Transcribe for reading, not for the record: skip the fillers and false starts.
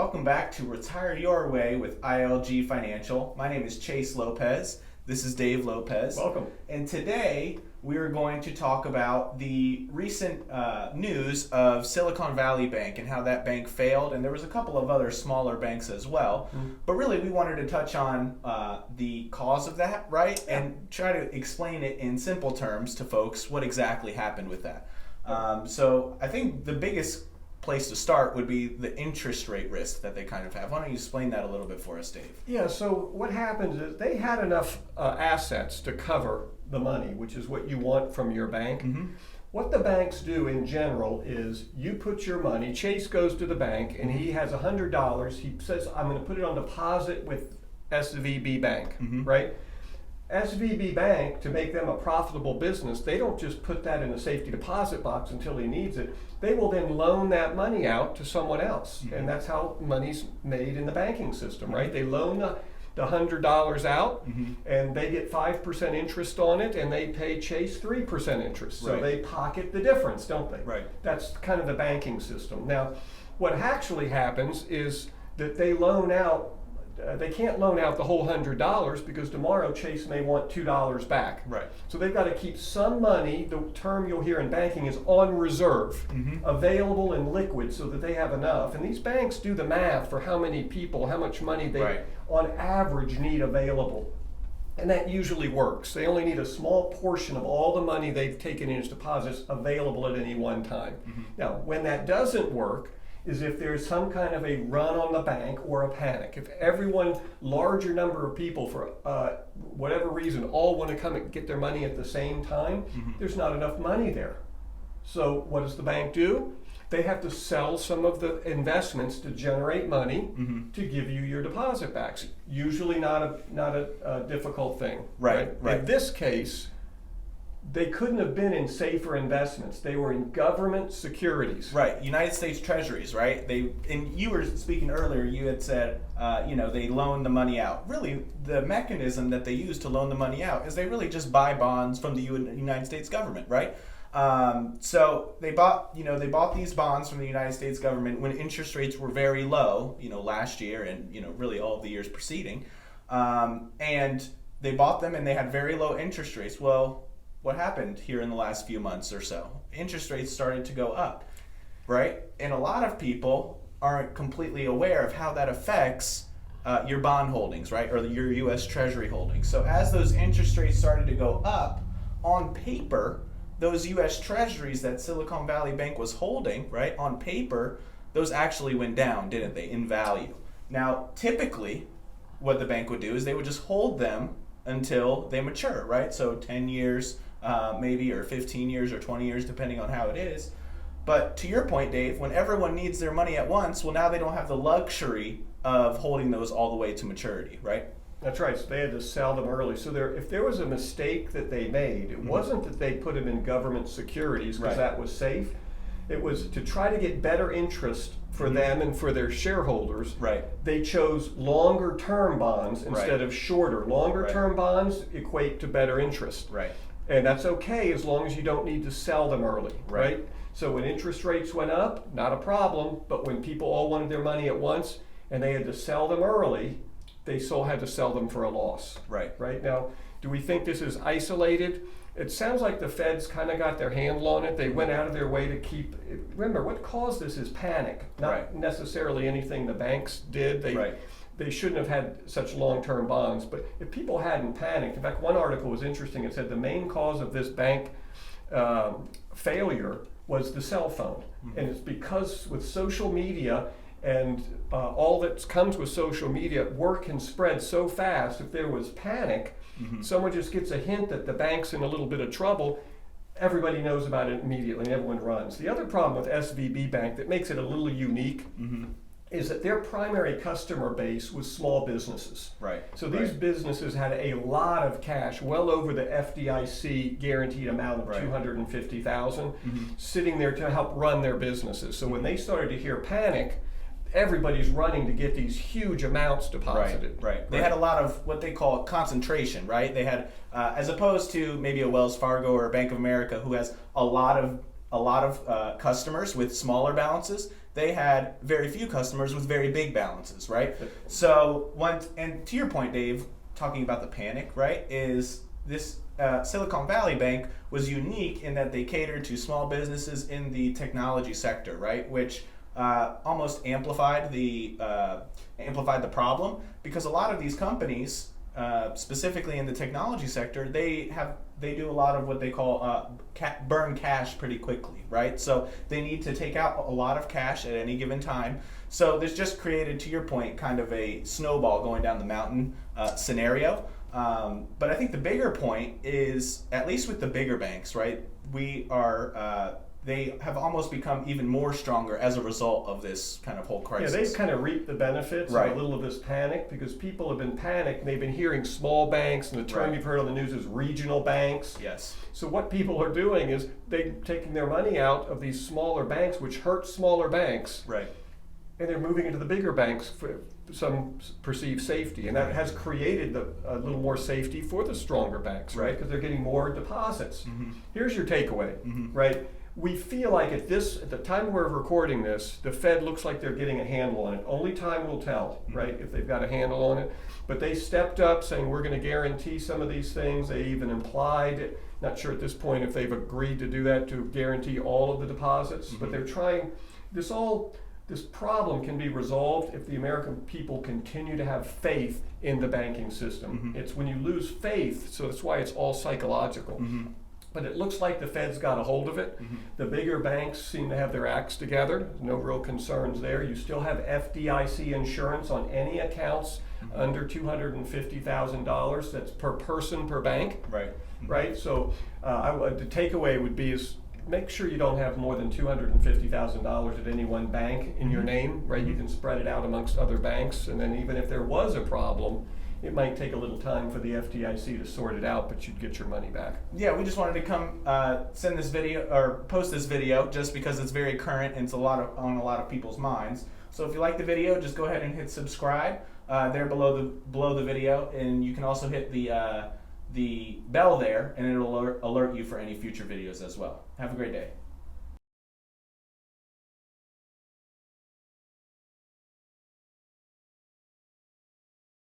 welcome back to Retire Your Way with ILG Financial. My name is Chase Lopez. This is Dave Lopez. Welcome. And today we are going to talk about the recent news of Silicon Valley Bank and how that bank failed. And there was a couple of other smaller banks as well. But really we wanted to touch on the cause of that, right? Yeah. And try to explain it in simple terms to folks what exactly happened with that. So I think the biggest place to start would be the interest rate risk that they kind of have. Why don't you explain that a little bit for us, Dave? Yeah, so what happens is they had enough assets to cover the money, which is what you want from your bank. What the banks do in general is you put your money, Chase goes to the bank and he has $100. He says, I'm going to put it on deposit with SVB Bank, right? SVB Bank, to make them a profitable business, they don't just put that in a safety deposit box until he needs it. They will then loan that money out to someone else. And that's how money's made in the banking system, right? They loan the $100 out and they get 5% interest on it and they pay Chase 3% interest. So they pocket the difference, don't they? Right. That's kind of the banking system. Now, what actually happens is that they loan out they can't loan out the whole $100 because tomorrow Chase may want $2 back. Right. So they've got to keep some money, the term you'll hear in banking is on reserve, available and liquid so that they have enough. And these banks do the math for how many people, how much money they on average need available. And that usually works. They only need a small portion of all the money they've taken in as deposits available at any one time. Now, when that doesn't work, is if there's some kind of a run on the bank or a panic. If everyone, larger number of people for whatever reason, all want to come and get their money at the same time, there's not enough money there. So what does the bank do? They have to sell some of the investments to generate money to give you your deposit backs. Usually not a difficult thing. Right. In this case, they couldn't have been in safer investments. They were in government securities. Right, United States Treasuries, right? And you were speaking earlier, you had said, they loan the money out. Really, the mechanism that they use to loan the money out is they really just buy bonds from the United States government, right? So they bought these bonds from the United States government when interest rates were very low, last year and, really all of the years preceding. And they bought them and they had very low interest rates. Well, what happened here in the last few months or so? Interest rates started to go up, right? And a lot of people aren't completely aware of how that affects your bond holdings, right? Or your U.S. Treasury holdings. So as those interest rates started to go up, on paper, those U.S. Treasuries that Silicon Valley Bank was holding, right, on paper, those actually went down, didn't they, in value? Now, typically, what the bank would do is they would just hold them until they mature, right? So 10 years, maybe, or 15 years or 20 years, depending on how it is. But to your point, Dave, when everyone needs their money at once, well, now they don't have the luxury of holding those all the way to maturity, right? That's right. So they had to sell them early. So if there was a mistake that they made, it wasn't that they put them in government securities because that was safe. It was to try to get better interest for them and for their shareholders. Right. They chose longer term bonds instead of shorter. Longer term bonds equate to better interest. Right. And that's okay as long as you don't need to sell them early, right? So when interest rates went up, not a problem, but when people all wanted their money at once and they had to sell them early, they still had to sell them for a loss. Right now, do we think this is isolated? It sounds like the Feds kind of got their handle on it. They went out of their way to keep it. Remember, what caused this is panic, not necessarily anything the banks did. They shouldn't have had such long-term bonds, but if people hadn't panicked, in fact, one article was interesting. It said the main cause of this bank failure was the cell phone. And it's because with social media and all that comes with social media, word can spread so fast. If there was panic, someone just gets a hint that the bank's in a little bit of trouble, everybody knows about it immediately and everyone runs. The other problem with SVB Bank that makes it a little unique is that their primary customer base was small businesses. Right. So these businesses had a lot of cash, well over the FDIC guaranteed amount of $250,000, sitting there to help run their businesses. So when they started to hear panic, everybody's running to get these huge amounts deposited. Right. They had a lot of what they call concentration, right? They had, as opposed to maybe a Wells Fargo or a Bank of America who has a lot of customers with smaller balances, they had very few customers with very big balances, right? So and to your point, Dave, talking about the panic, right, is this Silicon Valley Bank was unique in that they catered to small businesses in the technology sector, right, which almost amplified the problem, because a lot of these companies, specifically in the technology sector, they do a lot of what they call burn cash pretty quickly, right? So they need to take out a lot of cash at any given time. So this just created, to your point, kind of a snowball going down the mountain scenario. But I think the bigger point is, at least with the bigger banks, right, they have almost become even more stronger as a result of this kind of whole crisis. Yeah, they've kind of reaped the benefits of a little of this panic, because people have been panicked and they've been hearing small banks, and the term you've heard on the news is regional banks. Yes. So what people are doing is they're taking their money out of these smaller banks, which hurt smaller banks. Right. And they're moving into the bigger banks for some perceived safety, and that has created a little more safety for the stronger banks, right? Because they're getting more deposits. Mm-hmm. Here's your takeaway, right? We feel like at the time we're recording this, the Fed looks like they're getting a handle on it. Only time will tell, right, if they've got a handle on it. But they stepped up saying we're going to guarantee some of these things. They even implied, not sure at this point if they've agreed to do that, to guarantee all of the deposits, but they're trying. This problem can be resolved if the American people continue to have faith in the banking system. It's when you lose faith, so that's why it's all psychological. But it looks like the Fed's got a hold of it. The bigger banks seem to have their acts together. There's no real concerns there. You still have FDIC insurance on any accounts under $250,000. That's per person per bank. Right. Right. So the takeaway would be is make sure you don't have more than $250,000 at any one bank in your name. Right. You can spread it out amongst other banks, and then even if there was a problem, it might take a little time for the FDIC to sort it out, but you'd get your money back. Yeah, we just wanted to come send this video or post this video just because it's very current and it's on a lot of people's minds. So if you like the video, just go ahead and hit subscribe there below the video, and you can also hit the bell there, and it'll alert you for any future videos as well. Have a great day.